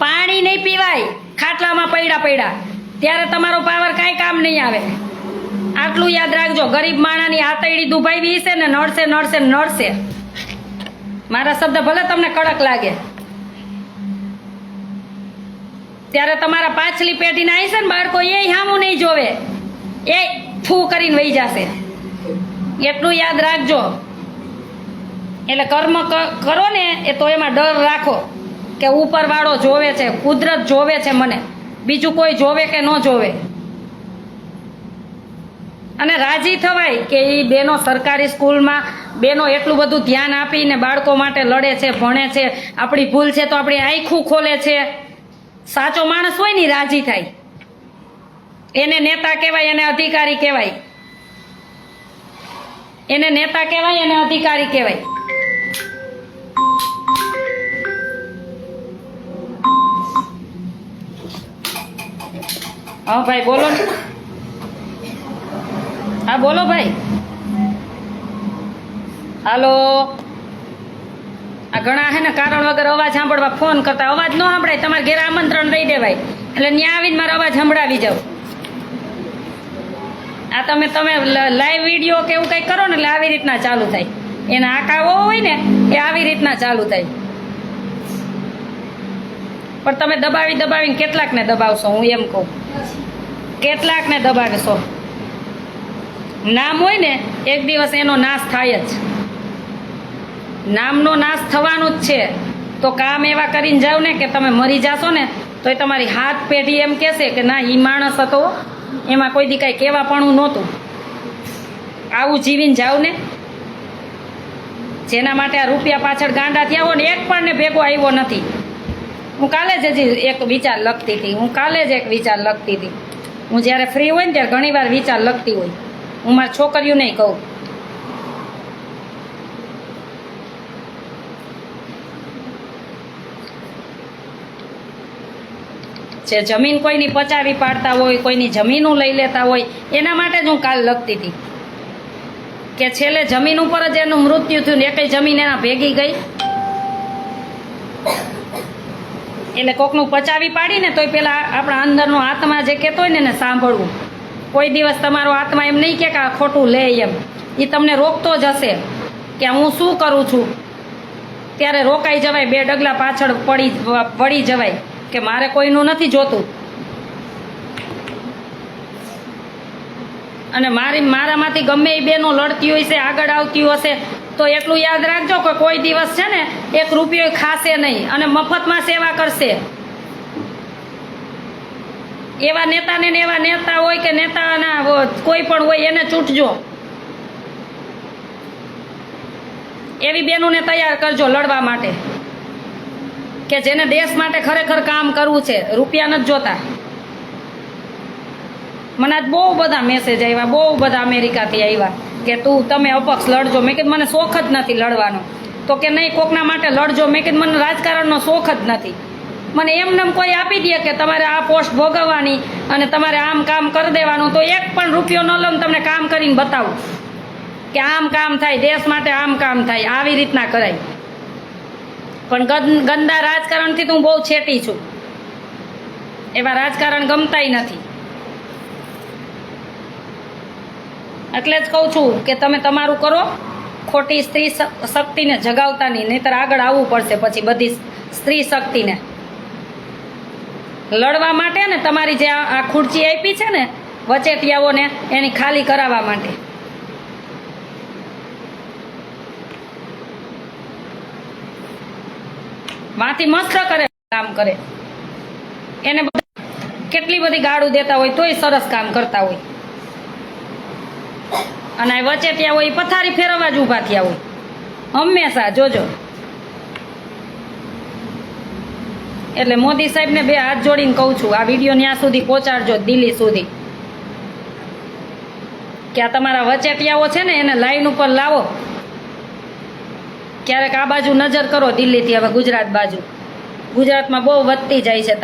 પાણી નહીં પીવાય ખાટલામાં પડ્યા ત્યારે તમારો પાવર કાંઈ કામ નહીં આવે. આટલું યાદ રાખજો. ગરીબ માણાની હાથેડી દુભાઈ છે ને નડશે. મારા શબ્દ ભલે તમને કડક લાગે, ત્યારે તમારા પાછલી પેઢીના આવી છે ને બાળકો એ હામું નહીં જોવે, એ ફૂ કરીને વહી જશે. એટલું યાદ રાખજો. એટલે કર્મ કરો ને એ તો એમાં ડર રાખો કે ઉપરવાળો જોવે છે, કુદરત જોવે છે મને, બીજું કોઈ જોવે કે ન જોવે. અને રાજી થવાય કે એ બેનો સરકારી સ્કૂલમાં બેનો એટલું બધું ધ્યાન આપીને બાળકો માટે લડે છે, ભણે છે. આપણી ભૂલ છે તો આપણી આંખું ખોલે છે. સાચો માણસ હોય ને રાજી થાય. એને નેતા કહેવાય, એને અધિકારી કહેવાય. એને નેતા કહેવાય, એને અધિકારી કહેવાય. હા ભાઈ બોલો ને. હા બોલો ભાઈ. હાલો. આ ઘણા હે ને કારણ વગર અવાજ સાંભળવા ફોન કરતા. અવાજ ન સાંભળાય, તમારે ઘેર આમંત્રણ દઈ દેવાય એટલે ત્યાં આવીને મારો અવાજ સંભળાવી જાવ. આ તમે લાઈવ વિડીયો કે એવું કંઈક કરો ને એટલે આવી રીતના ચાલુ થાય. એના આંકાઓ હોય ને એ આવી રીતના ચાલુ થાય. પણ તમે દબાવીને કેટલાકને દબાવશો? હું એમ કહું, કેટલાકને દબાવશો. નામ હોય ને એક દિવસ એનો નાશ થાય જ. નામનો નાશ થવાનું જ છે. તો કામ એવા કરીને જાવ ને કે તમે મરી જાશો ને તો એ તમારી હાથ પેઢી એમ કહેશે કે ના એ માણસ હતો, એમાં કોઈ દી કાંઈ કહેવાપણું નહોતું. આવું જીવીને જાવ ને. જેના માટે આ રૂપિયા પાછળ ગાંડા થયા હોય ને એક પણ ને ભેગો આવ્યો નથી. હું કાલે જ હજી એક વિચાર લખતી હતી. હું જ્યારે ફ્રી હોય ને ત્યારે ઘણી વાર વિચાર લખતી હોય. હું મારી છોકરીઓને કહું. જે જમીન કોઈની પચાવી પાડતા હોય, કોઈની જમીનો લઈ લેતા હોય, એના માટે જ હું કાલ લખતી હતી કે છેલ્લે જમીન ઉપર જ એનું મૃત્યુ થયું ને એકઈ જમીન એના ભેગી ગઈ. એટલે કોકનું પચાવી પાડીને તોય પેલા આપણા અંદરનો આત્મા જે કહેતો હોય ને એને સાંભળવું. કોઈ દિવસ તમારો આત્મા એમ નહીં કે આ ખોટું લે એમ, એ તમને રોકતો જ હશે કે હું શું કરું છું. ત્યારે રોકાઈ જવાય, 2 ડગલા પાછળ પડી જવાય કે મારે કોઈનું નથી જોતું. અને મારામાંથી ગમે એ બેનો લડતી હોય છે, આગળ આવતી હશે, તો એટલું યાદ રાખજો કે કોઈ દિવસ છે ને 1 રૂપિયો ખાશે નહીં અને મફતમાં સેવા કરશે. એવા નેતાને ને એવા નેતા હોય કે નેતાના કોઈ પણ હોય એને ચૂંટજો. એવી બહેનોને તૈયાર કરજો લડવા માટે કે જેને દેશ માટે ખરેખર કામ કરવું છે, રૂપિયા નથી જોતા. મને આજ બહુ બધા મેસેજ આવ્યા, બહુ બધા અમેરિકાથી આવ્યા કે તમે અપક્ષ લડજો. મેં કીધું મને શોખ જ નથી લડવાનો. તો કે નહીં, કોકના માટે લડજો. મેં કીધું મને રાજકારણનો શોખ જ નથી. મને એમને કોઈ આપી દે કે તમારે આ પોસ્ટ ભોગવવાની અને તમારે આમ કામ કરી દેવાનું, તો 1 પણ રૂપિયો ન લઉં, તમને કામ કરીને બતાવું કે આમ કામ થાય, દેશ માટે આમ કામ થાય, આવી રીતના કરાય. પણ ગંદા રાજકારણથી તો હું બહુ છેટી છું. એવા રાજકારણ ગમતાય નથી. એટલે જ કહું છું કે તમે તમારું કરો, ખોટી સ્ત્રી શક્તિને જગાવતા નહીં, નહીંતર આગળ આવવું પડશે પછી બધી સ્ત્રી શક્તિને લડવા માટે ને. તમારી જે આ ખુરચી આપી છે ને વચેટિયાઓને, એની ખાલી કરાવવા માટે. માંથી મસ્ત કરે, કામ કરે, એને કેટલી બધી ગાળું દેતા હોય તોય સરસ કામ કરતા હોય. અને વચેટિયા હોય પથારી ફેરવવા જ ઊભા થયા હોય હંમેશા, જોજો. એટલે મોદી સાહેબને 2 હાથ જોડીને કહું છું, આ વિડીયો ત્યાં સુધી પહોંચાડજો, દિલ્હી સુધી, કે આ તમારા વચેટિયાઓ છે ને એને લાઈન ઉપર લાવો. ક્યારેક આ બાજુ નજર કરો દિલ્હીથી, હવે ગુજરાત બાજુ. ગુજરાતમાં બહુ વધતી જાય છે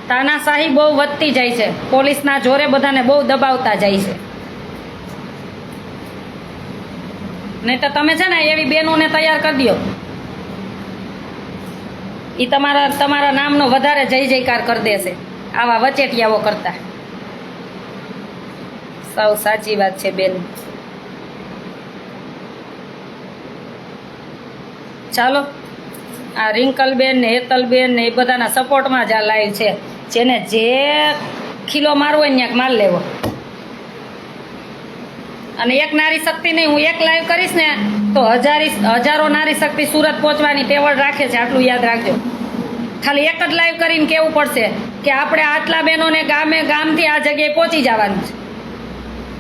તાનાશાહી બહુ વધતી જાય છે. પોલીસના જોરે બધાને બહુ દબાવતા જાય છે. નહીં તો તમે છે ને એવી બહેનોને તૈયાર કરી દો, એ તમારા નામનો વધારે જય જયકાર કરી દેશે આવા વચેટિયાઓ કરતા. સાવ સાચી વાત છે બેન. ચાલો, આ રિંકલબેન ને હેતલબેન ને એ બધાના સપોર્ટમાં જ આ લાઈવ છે. જેને જે ખીલો મારવો હોય ત્યાં માર લેવો. અને એક નારી શક્તિ નહીં, હું એક લાઈવ કરીશ ને તો હજારો નારી શક્તિ સુરત પહોંચવાની ટેવડ રાખે છે. આટલું યાદ રાખજો. ખાલી એક જ લાઈવ કરીને કહેવું પડશે કે આપણે આટલા બહેનોને ગામથી આ જગ્યાએ પહોંચી જવાનું છે,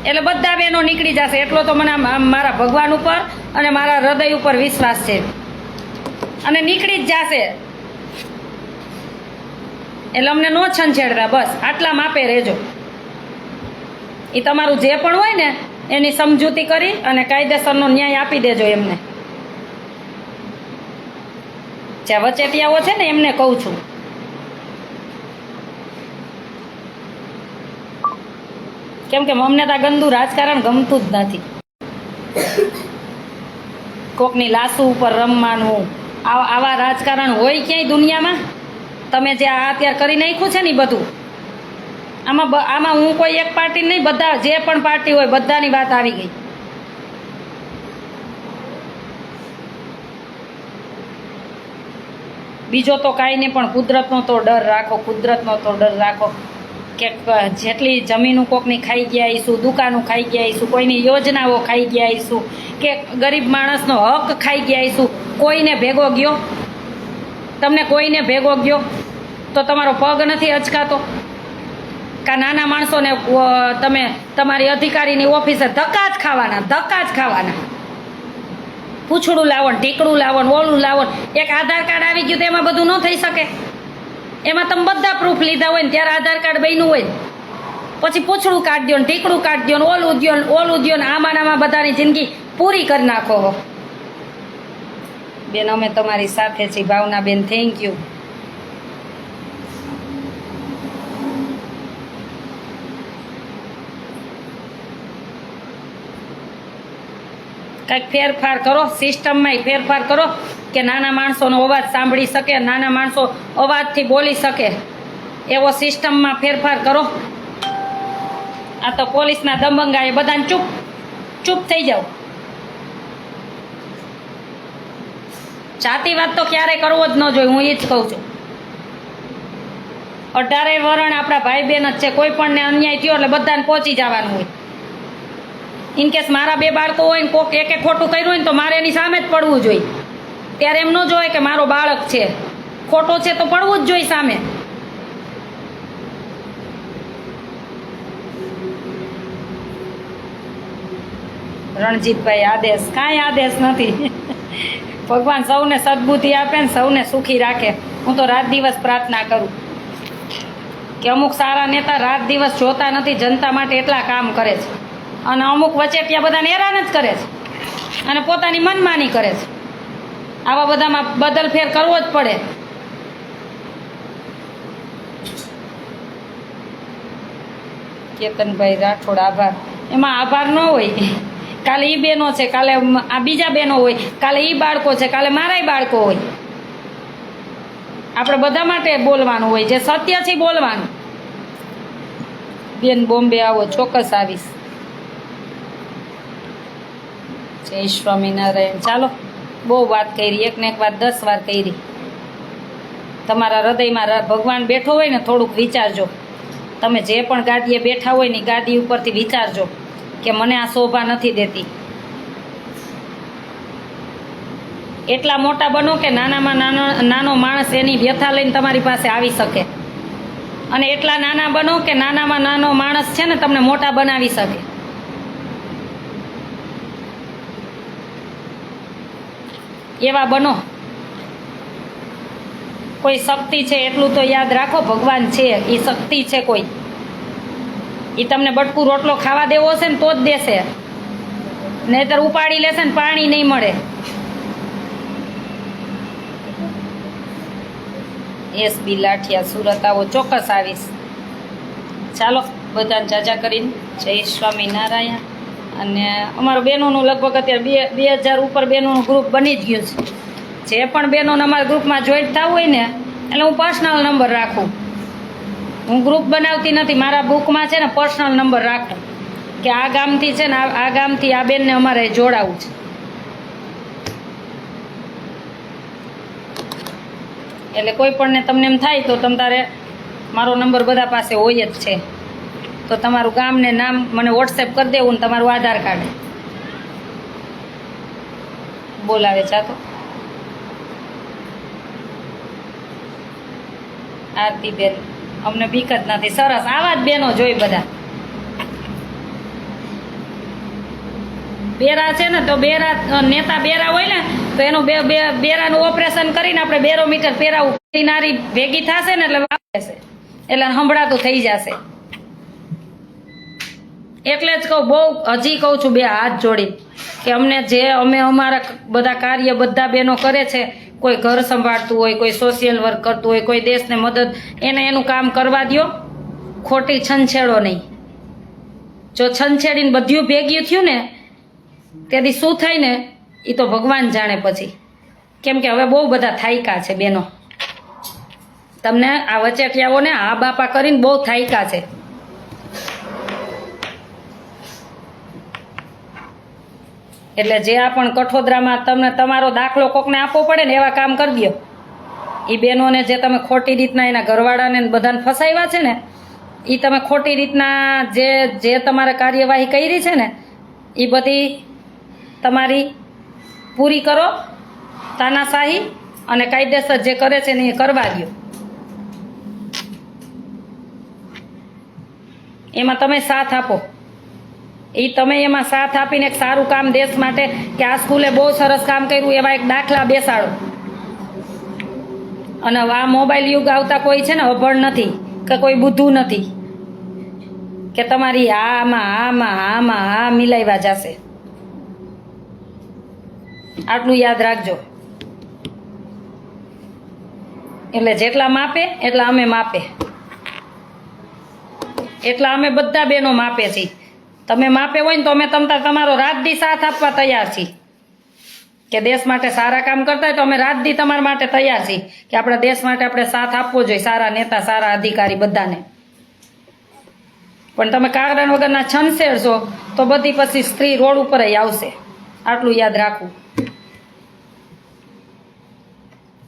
એટલે બધા બહેનો નીકળી જશે. એટલો તો મને મારા ભગવાન ઉપર અને મારા હૃદય ઉપર વિશ્વાસ છે. અને નીકળી જ જશે. એટલે અમને નો છંછેડતા, બસ આટલા માપે રહેજો. એ તમારું જે પણ હોય ને એની સમજૂતી કરી અને કાયદેસરનો ન્યાય આપી દેજો એમને. જ્યાં વચેટિયાઓ છે ને એમને કહું છું. કેમ કે અમને તો આ ગંદુ રાજકારણ ગમતું જ નથી. કોકની લાશુ ઉપર રમવાનું, આવા રાજકારણ હોય ક્યાંય દુનિયામાં? તમે જે આ અત્યારે કરી નાખ્યું છે ને એ બધું, આમાં હું કોઈ એક પાર્ટી નહીં, બધા જે પણ પાર્ટી હોય બધાની વાત આવી ગઈ. બીજો તો કાંઈ નહીં, પણ કુદરતનો તો ડર રાખો, કુદરતનો તો ડર રાખો. કે જેટલી જમીનો કોકની ખાઈ ગયા આવીશું, દુકાનો ખાઈ ગયા આવીશું, કોઈની યોજનાઓ ખાઈ ગયા આવીશું, કે ગરીબ માણસનો હક ખાઈ ગયા આવીશું. કોઈને ભેગો ગયો? તમને કોઈને ભેગો ગયો તો તમારો પગ નથી અચકાતો? કા નાના માણસોને તમે તમારી અધિકારીની ઓફિસે ધક્કા જ ખાવાના. પૂછડું લાવો, ઢીકડું લાવો, ઓલું લાવો. એક આધાર કાર્ડ આવી ગયું તો એમાં બધું ન થઈ શકે. એમાં તમે બધા પ્રૂફ લીધા હોય ને ત્યારે આધાર કાર્ડ બન્યું હોય, પછી પૂછડું કાઢી દો ને ઢીકડું કાઢી દો ને ઓલું દો ને આમાં બધાની જિંદગી પૂરી કરી નાખો. બેન, અમે તમારી સાથે છીએ. ભાવના બેન, થેન્ક યુ. કંઈક ફેરફાર કરો, સિસ્ટમમાંય ફેરફાર કરો કે નાના માણસોનો અવાજ સાંભળી શકે, નાના માણસો અવાજથી બોલી શકે એવો સિસ્ટમમાં ફેરફાર કરો. આ તો પોલીસના દબંગા એ બધાને ચૂપ થઈ જાઓ. જાતિવાદ તો ક્યારે કરવો જ ન જોઈએ, હું એ જ કહું છું. 18 વરણ આપણા ભાઈ બહેન જ છે. કોઈ પણને અન્યાય થયો એટલે બધાને પહોંચી જવાનું હોય. ઇનકેસ મારા 2 બાળકો હોય ને કોક એકે ખોટું કર્યું હોય ને તો મારે એની સામે જ પડવું જોઈએ. ત્યારે એમ ન જોઈએ કે મારો બાળક છે, ખોટો છે તો પડવું જ જોઈએ સામે. રણજીતભાઈ આદેશ કાંઈ આદેશ નથી. ભગવાન સૌને સદબુદ્ધિ આપે ને સૌને સુખી રાખે. હું તો રાત દિવસ પ્રાર્થના કરું કે અમુક સારા નેતા રાત દિવસ જોતા નથી, જનતા માટે એટલા કામ કરે છે, અને અમુક વચેટિયા બધાને હેરાન જ કરે છે અને પોતાની મનમાની કરે છે. આવા બધામાં બદલફેર કરવો જ પડે. કેતનભાઈ રાઠોડ આભાર. એમાં આભાર ન હોય. કાલે એ બહેનો છે, કાલે આ બીજા બહેનો હોય, કાલે એ બાળકો છે, કાલે મારાય બાળકો હોય. આપણે બધા માટે બોલવાનું હોય, જે સત્ય છે બોલવાનું. બેન બોમ્બે આવો, ચોક્કસ આવીશ. જય સ્વામિનારાયણ. ચાલો, બહુ વાત કરી, એક ને એક વાત 10 વાર કરી. તમારા હૃદયમાં ભગવાન બેઠો હોય ને થોડુંક વિચારજો. તમે જે પણ ગાદીએ બેઠા હોય ને ગાદી ઉપરથી વિચારજો કે મને આ શોભા નથી દેતી. એટલા મોટા બનો કે નાનામાં નાનો માણસ એની વ્યથા લઈને તમારી પાસે આવી શકે, અને એટલા નાના બનો કે નાનામાં નાનો માણસ છે ને તમને મોટા બનાવી શકે. એવા બનો. કોઈ શક્તિ છે એટલું તો યાદ રાખો, ભગવાન છે એ શક્તિ છે. કોઈ એ તમને બટકું રોટલો ખાવા દેવો હશે ને તો જ દેશે, નહીતર ઉપાડી લેશે ને પાણી નહીં મળે. SB લાઠિયા સુરત આવો, ચોક્કસ આવીશ. ચાલો, બધાને જાજા કરીને જય સ્વામિનારાયણ. અને અમારું બહેનોનું લગભગ અત્યારે 2000 ઉપર બહેનોનું ગ્રુપ બની જ ગયું છે. જે પણ બહેનોને અમારા ગ્રુપમાં જોઈન્ટ થવું હોય ને એટલે હું પર્સનલ નંબર રાખું. હું ગ્રુપ બનાવતી નથી, મારા બુકમાં છે ને પર્સનલ નંબર રાખું કે આ ગામથી છે ને આ ગામથી આ બેનને અમારે જોડાવું છે. એટલે કોઈ પણને તમને એમ થાય તો તમારે મારો નંબર બધા પાસે હોય જ છે, તો તમારું ગામ ને નામ મને વોટ્સએપ કરી દેવું ને તમારું આધાર કાર્ડ બોલાવે. ચાતો આરતીબેન, અમને બીક જ નથી. સરસ, આવા જ બેનો જોઈ બધા. બેરા છે ને તો બેરા નેતા બેરા હોય ને તો એનું બેરાનું ઓપરેશન કરીને આપણે બેરોમીટર પહેરાવું. નારી ભેગી થશે ને એટલે સંભળાતું થઈ જશે. એટલે જ કહું, બહુ હજી કહું છું 2 હાથ જોડી કે અમને જે અમે અમારા બધા કાર્ય બધા બહેનો કરે છે, કોઈ ઘર સંભાળતું હોય, કોઈ સોશિયલ વર્ક કરતું હોય, કોઈ દેશને મદદ, એને એનું કામ કરવા દો. ખોટી છંછેડો નહીં. જો છંછેડીને બધું ભેગ્યું થયું ને તેથી શું થાય ને એ તો ભગવાન જાણે પછી. કેમ કે હવે બહુ બધા થાયકા છે બહેનો, તમને આ વચેટિયાઓને આ બાપા કરીને બહુ થાયકા છે. એટલે જે આ પણ કઠોદરામાં તમને તમારો દાખલો કોકને આપવો પડે ને એવા કામ કરી દો. એ બહેનોને જે તમે ખોટી રીતના એના ઘરવાળાને બધાને ફસાવ્યા છે ને, એ તમે ખોટી રીતના જે તમારે કાર્યવાહી કરી છે ને એ બધી તમારી પૂરી કરો. તાનાશાહી અને કાયદેસર જે કરે છે ને એ કરવા દો. એમાં તમે સાથ આપો. એ તમે એમાં સાથ આપીને એક સારું કામ દેશ માટે કે આ સ્કૂલે બહુ સરસ કામ કર્યું એવા એક દાખલા બેસાડો. અને આ મોબાઈલ યુગ આવતા કોઈ છે ને અભણ નથી કે કોઈ બુદ્ધું નથી કે તમારી આ મિલાવ્યા જશે. આટલું યાદ રાખજો. એટલે જેટલા માપે એટલા અમે માપે, એટલા અમે બધા બહેનો માપે છીએ. તમે માપે હોય ને તો અમે તમારો રાત દી સાથ આપવા તૈયાર છીએ. કે દેશ માટે સારા કામ કરતા હોય તો અમે રાત દી તમારા માટે તૈયાર છીએ કે આપણા દેશ માટે આપણે સાથ આપવો જોઈએ, સારા નેતા, સારા અધિકારી બધાને. પણ તમે કારણ વગરના છનસેર છો તો બધી પછી સ્ત્રી રોડ ઉપર આવશે. આટલું યાદ રાખવું.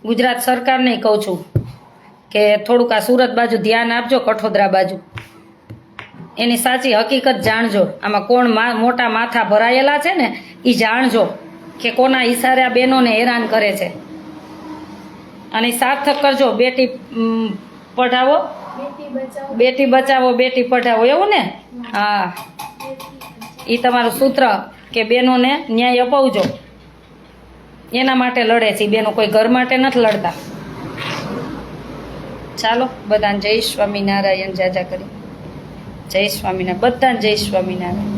ગુજરાત સરકારને કહું છું કે થોડુંક આ સુરત બાજુ ધ્યાન આપજો, કઠોદરા બાજુ. એની સાચી હકીકત જાણજો. આમાં કોણ મોટા માથા ભરાયેલા છે ને એ જાણજો કે કોના ઈશારે આ બહેનોને હેરાન કરે છે. અને સાર્થક કરજો. બેટી પઢાવો, બેટી બચાવો, બેટી પઢાવો, એવું ને? હા, એ તમારું સૂત્ર કે બહેનોને ન્યાય અપાવજો. એના માટે લડે છે બેનો, કોઈ ઘર માટે નથી લડતા. ચાલો, બધાને જય સ્વામિનારાયણ. જાજા કરી જય સ્વામિનારાયણ, બધાને જય સ્વામિનારાયણ.